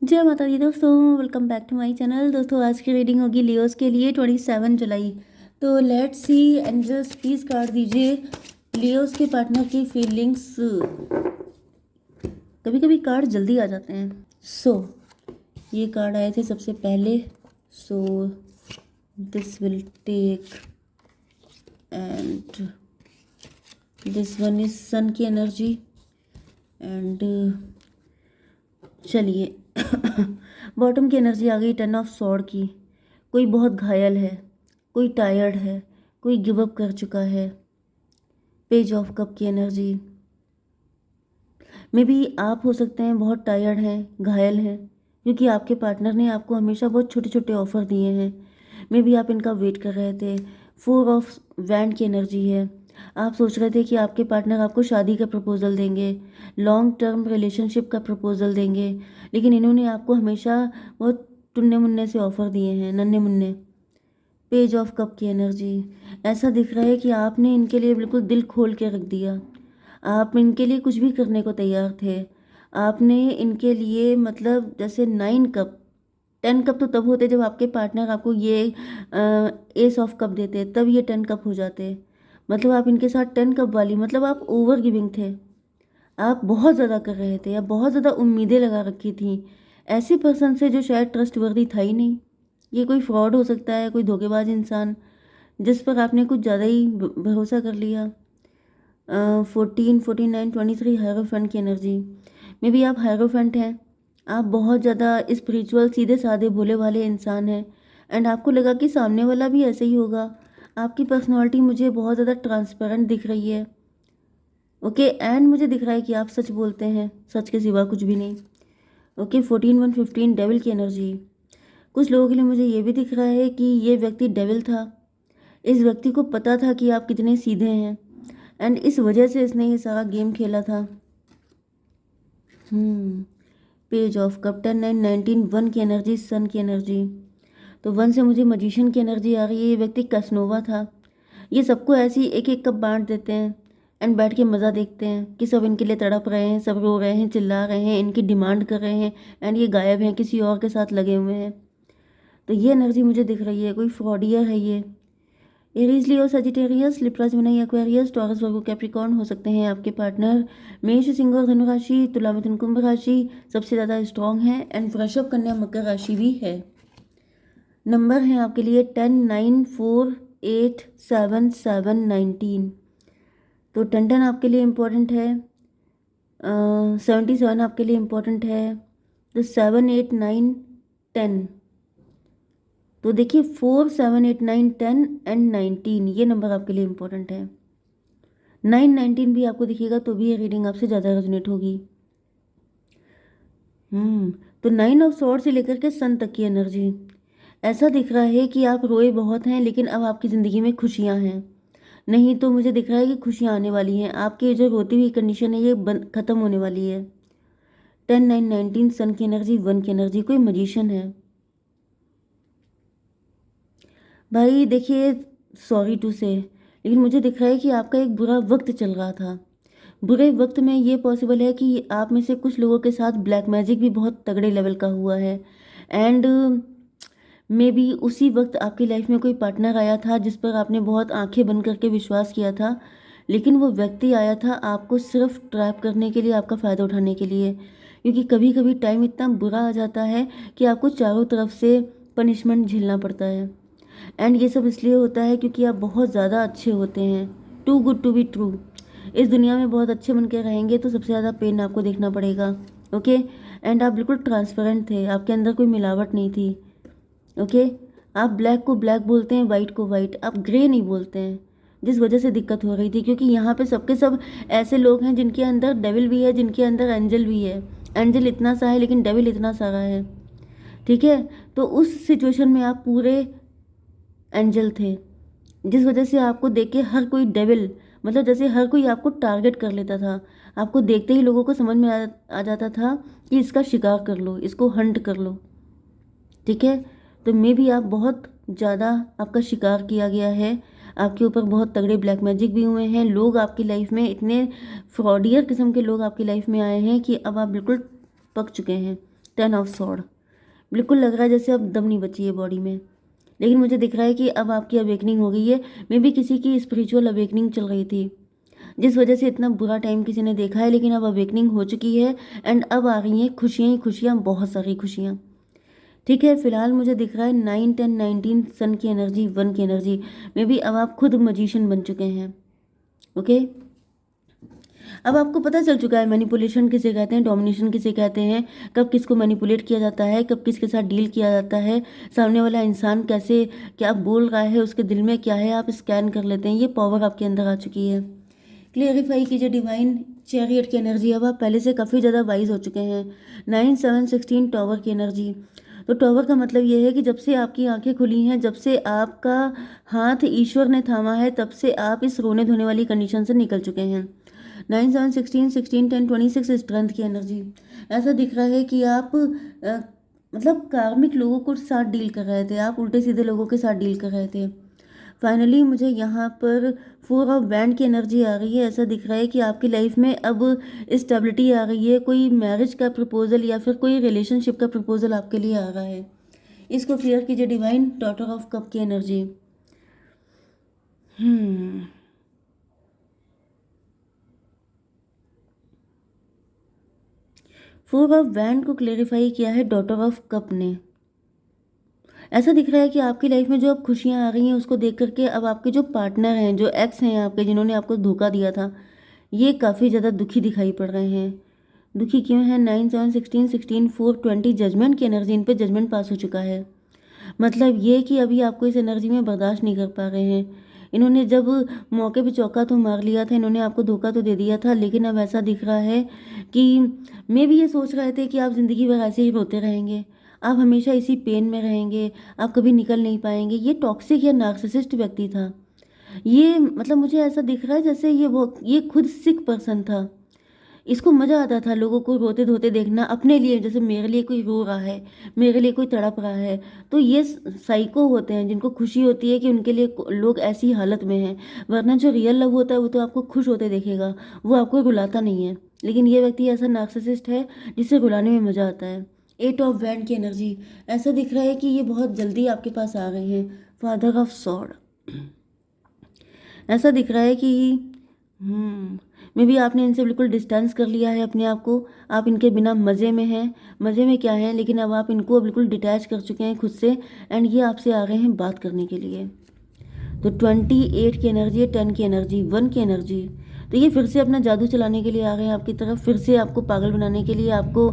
जय माता दी दोस्तों, welcome back to my channel. दोस्तों आज की रीडिंग होगी लियोस के लिए 27 जुलाई। तो let's see angels, please card दीजिए लियोस के पार्टनर की फीलिंग्स। कभी कभी कार्ड जल्दी आ जाते हैं। ये कार्ड आए थे सबसे पहले। This will take and this one is sun की एनर्जी एंड चलिए बॉटम की एनर्जी आ गई, 10 ऑफ स्वॉर्ड की। कोई बहुत घायल है, कोई टायर्ड है, कोई गिव अप कर चुका है। पेज ऑफ कप की एनर्जी में भी आप हो सकते हैं बहुत टायर्ड हैं, घायल हैं, क्योंकि आपके पार्टनर ने आपको हमेशा बहुत छोटे छोटे ऑफर दिए हैं। मे बी आप इनका वेट कर रहे थे। 4 ऑफ वैंड की एनर्जी है। आप सोच रहे थे कि आपके पार्टनर आपको शादी का प्रपोजल देंगे, लॉन्ग टर्म रिलेशनशिप का प्रपोजल देंगे, लेकिन इन्होंने आपको हमेशा बहुत टुन्ने मुन्ने से ऑफर दिए हैं, नन्हे मुन्ने। पेज ऑफ कप की एनर्जी, ऐसा दिख रहा है कि आपने इनके लिए बिल्कुल दिल खोल के रख दिया। आप इनके लिए कुछ भी करने को तैयार थे। आपने इनके लिए मतलब जैसे 9 कप, 10 कप तो तब होते जब आपके पार्टनर आपको ये एस ऑफ कप देते, तब ये 10 कप हो जाते। मतलब आप इनके साथ 10 कप वाली, मतलब आप ओवर गिविंग थे। आप बहुत ज़्यादा कर रहे थे, आप बहुत ज़्यादा उम्मीदें लगा रखी थी ऐसे पर्सन से जो शायद ट्रस्टवर्दी था ही नहीं। ये कोई फ्रॉड हो सकता है, कोई धोखेबाज इंसान जिस पर आपने कुछ ज़्यादा ही भरोसा कर लिया। 14, 49, 23 हायरोफेंट की एनर्जी में भी आप हायरोफेंट हैं। आप बहुत ज़्यादा स्पिरिचुअल, सीधे साधे भोले वाले इंसान हैं एंड आपको लगा कि सामने वाला भी ऐसे ही होगा। आपकी पर्सनालिटी मुझे बहुत ज़्यादा ट्रांसपेरेंट दिख रही है। ओके एंड मुझे दिख रहा है कि आप सच बोलते हैं, सच के सिवा कुछ भी नहीं। ओके 14, 115 डेविल की एनर्जी। कुछ लोगों के लिए मुझे ये भी दिख रहा है कि ये व्यक्ति डेविल था। इस व्यक्ति को पता था कि आप कितने सीधे हैं एंड इस वजह से इसने ये सारा गेम खेला था। पेज ऑफ कप, 10, 9, 19, 1 की एनर्जी, सन की एनर्जी। तो 1 से मुझे मजिशियन की एनर्जी आ रही है। ये व्यक्ति कैसनोवा था। ये सबको ऐसी एक एक कप बांट देते हैं एंड बैठ के मज़ा देखते हैं कि सब इनके लिए तड़प रहे हैं, सब रो रहे हैं, चिल्ला रहे हैं, इनकी डिमांड कर रहे हैं एंड ये गायब हैं, किसी और के साथ लगे हुए हैं। तो ये एनर्जी मुझे दिख रही है। कोई फ्रॉडियर है ये। Aries, Leo, Sagittarius, Libra, Gemini, Aquarius, Taurus, Virgo, Capricorn हो सकते हैं आपके पार्टनर। मेष, सिंह और धनु राशि, तुला, मिथुन, कुंभ राशि सबसे ज़्यादा स्ट्रॉन्ग है एंड वृषभ, कन्या, मकर राशि भी है। नंबर हैं आपके लिए 10, 9, 4, 8, 7, 7, 19। तो 10 आपके लिए इम्पोर्टेंट है। 77 आपके लिए इम्पोर्टेंट है। तो 7, 8, 9, 10। तो देखिए 4, 7, 8, 9, 10 एंड 19 ये नंबर आपके लिए इम्पोर्टेंट है। 9, 19 भी आपको दिखेगा तो भी ये रीडिंग आपसे ज़्यादा रेजोनेट होगी। तो 9 ऑफ स्वॉर्ड से लेकर के सन तक की एनर्जी, ऐसा दिख रहा है कि आप रोए बहुत हैं लेकिन अब आपकी ज़िंदगी में खुशियाँ हैं। नहीं तो मुझे दिख रहा है कि खुशियाँ आने वाली हैं। आपकी जो रोती हुई कंडीशन है ये ख़त्म होने वाली है। 10, 9, 19, सन की एनर्जी, 1 की एनर्जी। कोई मजिशियन है भाई। देखिए सॉरी टू से, लेकिन मुझे दिख रहा है कि आपका एक बुरा वक्त चल रहा था। बुरे वक्त में ये पॉसिबल है कि आप में से कुछ लोगों के साथ ब्लैक मैजिक भी बहुत तगड़े लेवल का हुआ है एंड मे बी उसी वक्त आपकी लाइफ में कोई पार्टनर आया था जिस पर आपने बहुत आंखें बंद करके विश्वास किया था, लेकिन वो व्यक्ति आया था आपको सिर्फ ट्रैप करने के लिए, आपका फ़ायदा उठाने के लिए। क्योंकि कभी कभी टाइम इतना बुरा आ जाता है कि आपको चारों तरफ से पनिशमेंट झेलना पड़ता है एंड ये सब इसलिए होता है क्योंकि आप बहुत ज़्यादा अच्छे होते हैं। Too good to be true. इस दुनिया में बहुत अच्छे बन के रहेंगे तो सबसे ज़्यादा पेन आपको देखना पड़ेगा। ओके एंड आप बिल्कुल ट्रांसपेरेंट थे, आपके अंदर कोई मिलावट नहीं थी। ओके आप ब्लैक को ब्लैक बोलते हैं, वाइट को वाइट, आप ग्रे नहीं बोलते हैं, जिस वजह से दिक्कत हो रही थी। क्योंकि यहाँ पे सबके सब ऐसे लोग हैं जिनके अंदर डेविल भी है, जिनके अंदर एंजल भी है। एंजल इतना सा है लेकिन डेविल इतना सारा है। ठीक है, तो उस सिचुएशन में आप पूरे एंजल थे, जिस वजह से आपको देख के हर कोई डेविल, मतलब जैसे हर कोई आपको टारगेट कर लेता था। आपको देखते ही लोगों को समझ में आ जाता था कि इसका शिकार कर लो, इसको हंट कर लो। ठीक है, तो मे भी आप बहुत ज़्यादा, आपका शिकार किया गया है। आपके ऊपर बहुत तगड़े ब्लैक मैजिक भी हुए हैं। लोग आपकी लाइफ में इतने फ्रॉडियर किस्म के लोग आपकी लाइफ में आए हैं कि अब आप बिल्कुल पक चुके हैं। 10 ऑफ सॉर्ड। बिल्कुल लग रहा है जैसे अब दम नहीं बची है बॉडी में, लेकिन मुझे दिख रहा है कि अब आपकी अवेकनिंग हो गई है। मे बी किसी की स्पिरिचुअल अवेकनिंग चल रही थी, जिस वजह से इतना बुरा टाइम किसी ने देखा है, लेकिन अब अवेकनिंग हो चुकी है एंड अब आ रही हैं खुशियाँ ही खुशियाँ, बहुत सारी खुशियाँ। ठीक है, फिलहाल मुझे दिख रहा है 9, 10, 19 सन की एनर्जी, 1 की एनर्जी। मे बी अब आप खुद मजिशियन बन चुके हैं। ओके, अब आपको पता चल चुका है मैनिपुलेशन किसे कहते हैं, डोमिनेशन किसे कहते हैं, कब किसको मैनिपुलेट किया जाता है, कब किसके साथ डील किया जाता है, सामने वाला इंसान कैसे क्या बोल रहा है, उसके दिल में क्या है, आप स्कैन कर लेते हैं। ये पावर आपके अंदर आ चुकी है। क्लियरिफाई कीजिए डिवाइन चैरियट की एनर्जी। अब आप पहले से काफ़ी ज़्यादा वाइज हो चुके हैं। 9, 7, 16 टॉवर की एनर्जी। तो टॉवर का मतलब ये है कि जब से आपकी आंखें खुली हैं, जब से आपका हाथ ईश्वर ने थामा है, तब से आप इस रोने धोने वाली कंडीशन से निकल चुके हैं। 9, 7, 16, 16, 10, 26 स्ट्रेंथ की एनर्जी। ऐसा दिख रहा है कि आप मतलब कार्मिक लोगों को साथ डील कर रहे थे, आप उल्टे सीधे लोगों के साथ डील कर रहे थे। फाइनली मुझे यहाँ पर 4 ऑफ बैंड की एनर्जी आ रही है। ऐसा दिख रहा है कि आपकी लाइफ में अब स्टेबिलिटी आ रही है, कोई मैरिज का प्रपोजल या फिर कोई रिलेशनशिप का प्रपोजल आपके लिए आ रहा है। इसको क्लियर कीजिए डिवाइन डॉटर ऑफ कप की एनर्जी। हम्म 4 ऑफ बैंड को क्लेरिफाई किया है डॉटर ऑफ कप ने। ऐसा दिख रहा है कि आपकी लाइफ में जो अब खुशियाँ आ रही हैं, उसको देख करके अब आपके जो पार्टनर हैं, जो एक्स हैं आपके, जिन्होंने आपको धोखा दिया था, ये काफ़ी ज़्यादा दुखी दिखाई पड़ रहे हैं। दुखी क्यों है? 9, 7, 16, 16, 4, 20 जजमेंट की एनर्जी, इन पे जजमेंट पास हो चुका है। मतलब ये कि अभी आपको इस एनर्जी में बर्दाश्त नहीं कर पा रहे हैं। इन्होंने जब मौके पे चौका तो मार लिया था, इन्होंने आपको धोखा तो दे दिया था, लेकिन अब ऐसा दिख रहा है कि मैं भी ये सोच रहे थे कि आप ज़िंदगी भर ऐसे ही रोते रहेंगे, आप हमेशा इसी पेन में रहेंगे, आप कभी निकल नहीं पाएंगे। ये टॉक्सिक या नार्सिसिस्ट व्यक्ति था। ये मतलब मुझे ऐसा दिख रहा है जैसे ये खुद सिक पर्सन था। इसको मज़ा आता था लोगों को रोते धोते देखना अपने लिए, जैसे मेरे लिए कोई रो रहा है, मेरे लिए कोई तड़प रहा है। तो ये साइको होते हैं, जिनको खुशी होती है कि उनके लिए लोग ऐसी हालत में हैं। वरना जो रियल लव होता है वो तो आपको खुश होते देखेगा, वो आपको रुलाता नहीं है। लेकिन ये व्यक्ति ऐसा नार्सिसिस्ट है जिसे रुलाने में मज़ा आता है। 8 ऑफ वैंड की एनर्जी। ऐसा दिख रहा है कि ये बहुत जल्दी आपके पास आ गए हैं। Father of sword. ऐसा दिख रहा है कि मे बी आपने इनसे बिल्कुल डिस्टेंस कर लिया है अपने आप को। आप इनके बिना मज़े में हैं। मज़े में क्या है, लेकिन अब आप इनको बिल्कुल डिटैच कर चुके हैं खुद से, एंड ये आपसे आ रहे हैं बात करने के लिए। तो 28 की एनर्जी है, 10 की एनर्जी, 1 की एनर्जी। तो ये फिर से अपना जादू चलाने के लिए आ गए हैं आपकी तरफ, फिर से आपको पागल बनाने के लिए, आपको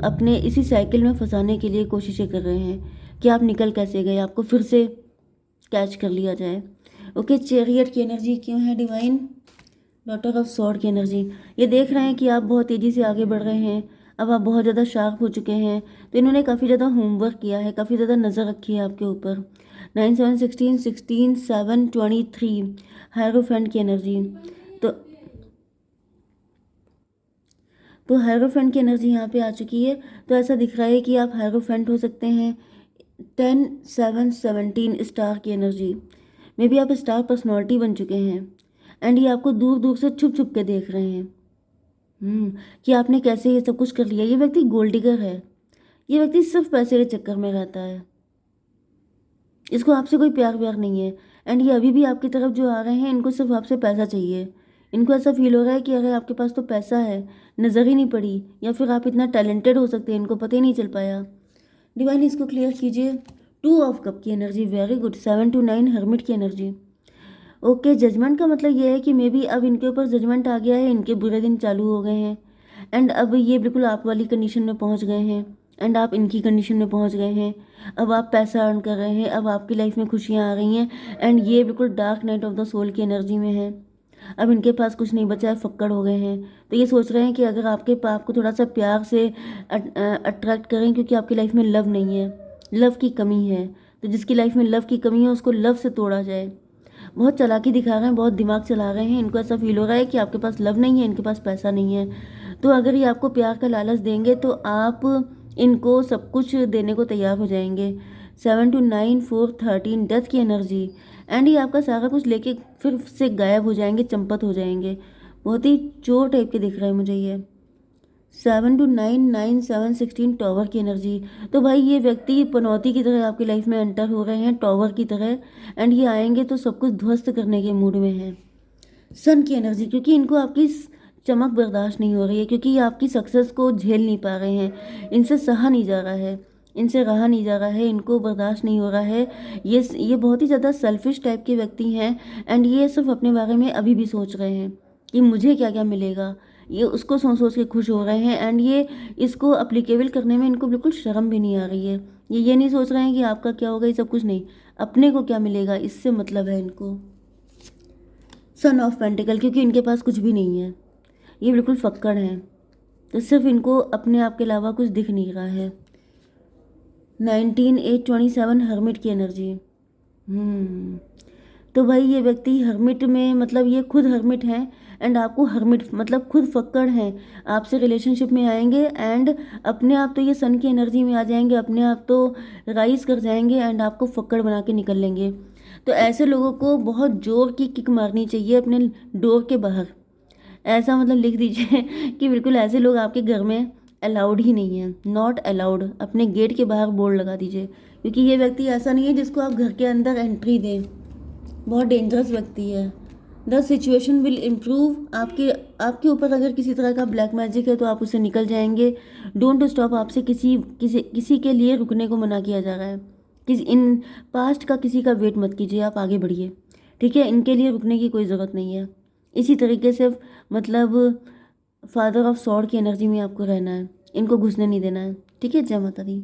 अपने इसी साइकिल में फंसाने के लिए कोशिशें कर रहे हैं कि आप निकल कैसे गए, आपको फिर से कैच कर लिया जाए। ओके, चैरियट की एनर्जी क्यों है डिवाइन? डॉटर ऑफ सॉर्ड की एनर्जी। ये देख रहे हैं कि आप बहुत तेज़ी से आगे बढ़ रहे हैं, अब आप बहुत ज़्यादा शार्प हो चुके हैं। तो इन्होंने काफ़ी ज़्यादा होमवर्क किया है, काफ़ी ज़्यादा नज़र रखी है आपके ऊपर। 9, 7, 16, 16, 7, 23 हायरोफेंट की एनर्जी। तो हायरोफेंट की एनर्जी यहाँ पे आ चुकी है। तो ऐसा दिख रहा है कि आप हायरोफेंट हो सकते हैं। 10, 7, 17 स्टार की एनर्जी। मे बी आप स्टार पर्सनैलिटी बन चुके हैं, एंड ये आपको दूर दूर से छुप छुप के देख रहे हैं। कि आपने कैसे ये सब कुछ कर लिया। ये व्यक्ति गोल्ड डिगर है। ये व्यक्ति सिर्फ पैसे के चक्कर में रहता है, इसको आपसे कोई प्यार व्यार नहीं है। एंड ये अभी भी आपकी तरफ जो आ रहे हैं, इनको सिर्फ आपसे पैसा चाहिए। इनको ऐसा फील हो रहा है कि अगर आपके पास तो पैसा है, नज़र ही नहीं पड़ी, या फिर आप इतना टैलेंटेड हो सकते हैं, इनको पता ही नहीं चल पाया। डिवाइन इसको क्लियर कीजिए। 2 ऑफ कप की energy, very good. 7 to 9 hermit की एनर्जी। ओके, जजमेंट का मतलब ये है कि मे बी अब इनके ऊपर जजमेंट आ गया है, इनके बुरे दिन चालू हो गए हैं, एंड अब ये बिल्कुल आप वाली कंडीशन में पहुंच गए हैं, एंड आप इनकी कंडीशन में पहुंच गए हैं। अब आप पैसा अर्न कर रहे हैं, अब आपकी लाइफ में खुशियां आ रही हैं, एंड ये बिल्कुल dark night of the soul की एनर्जी में है। अब इनके पास कुछ नहीं बचा है, फक्कड़ हो गए हैं। तो ये सोच रहे हैं कि अगर आपको थोड़ा सा प्यार से अट्रैक्ट करें, क्योंकि आपकी लाइफ में लव नहीं है, लव की कमी है। तो जिसकी लाइफ में लव की कमी है, उसको लव से तोड़ा जाए। बहुत चालाकी दिखा रहे हैं, बहुत दिमाग चला रहे हैं। इनको ऐसा फील हो रहा है कि आपके पास लव नहीं है, इनके पास पैसा नहीं है। तो अगर ये आपको प्यार का लालच देंगे, तो आप इनको सब कुछ देने को तैयार हो जाएंगे। 7 to 9, 4, 13 डेथ की एनर्जी, एंड ये आपका सारा कुछ लेके फिर से गायब हो जाएंगे, चंपत हो जाएंगे। बहुत ही चोर टाइप के दिख रहे हैं मुझे ये। 7 to 9 9 7 16 टॉवर की एनर्जी। तो भाई ये व्यक्ति पनौती की तरह आपकी लाइफ में एंटर हो रहे हैं, टॉवर की तरह, एंड ये आएंगे तो सब कुछ ध्वस्त करने के मूड में हैं। सन की एनर्जी, क्योंकि इनको आपकी चमक बर्दाश्त नहीं हो रही है, क्योंकि ये आपकी सक्सेस को झेल नहीं पा रहे हैं, इनसे सहा नहीं जा रहा है, इनसे रहा नहीं जा रहा है, इनको बर्दाश्त नहीं हो रहा है। ये बहुत ही ज़्यादा सेल्फिश टाइप के व्यक्ति हैं, एंड ये सिर्फ अपने बारे में अभी भी सोच रहे हैं कि मुझे क्या क्या मिलेगा। ये उसको सोच सोच के खुश हो रहे हैं, एंड ये इसको अप्लीकेबल करने में इनको बिल्कुल शर्म भी नहीं आ रही है। ये नहीं सोच रहे हैं कि आपका क्या होगा, ये सब कुछ नहीं, अपने को क्या मिलेगा इससे मतलब है इनको। सन ऑफ पेंटिकल, क्योंकि इनके पास कुछ भी नहीं है, ये बिल्कुल फक्कड़ हैं, तो सिर्फ इनको अपने आप के अलावा कुछ दिख नहीं रहा है। 19 8 27 हर्मिट की एनर्जी। तो भाई ये व्यक्ति हर्मिट में, मतलब ये खुद हर्मिट हैं, एंड आपको हर्मिट मतलब खुद फक्कड़ हैं, आपसे रिलेशनशिप में आएंगे एंड अपने आप तो ये सन की एनर्जी में आ जाएंगे, अपने आप तो राइज कर जाएंगे एंड आपको फक्कड़ बना के निकल लेंगे। तो ऐसे लोगों को बहुत जोर की किक मारनी चाहिए अपने डोर के बाहर, ऐसा मतलब लिख दीजिए कि बिल्कुल ऐसे लोग आपके घर में अलाउड ही नहीं है, नॉट अलाउड। अपने गेट के बाहर बोर्ड लगा दीजिए, क्योंकि ये व्यक्ति ऐसा नहीं है जिसको आप घर के अंदर एंट्री दें, बहुत डेंजरस व्यक्ति है। द सिचुएशन विल इम्प्रूव, आपके ऊपर अगर किसी तरह का ब्लैक मैजिक है तो आप उससे निकल जाएंगे। डोंट स्टॉप, आपसे किसी के लिए रुकने को मना किया जा रहा है, किसी इन पास्ट का किसी का वेट मत कीजिए, आप आगे बढ़िए, ठीक है, इनके लिए रुकने की कोई ज़रूरत नहीं है। इसी तरीके से मतलब फादर ऑफ सॉर्ड की एनर्जी में आपको रहना है, इनको घुसने नहीं देना है, ठीक है। जय माता दी।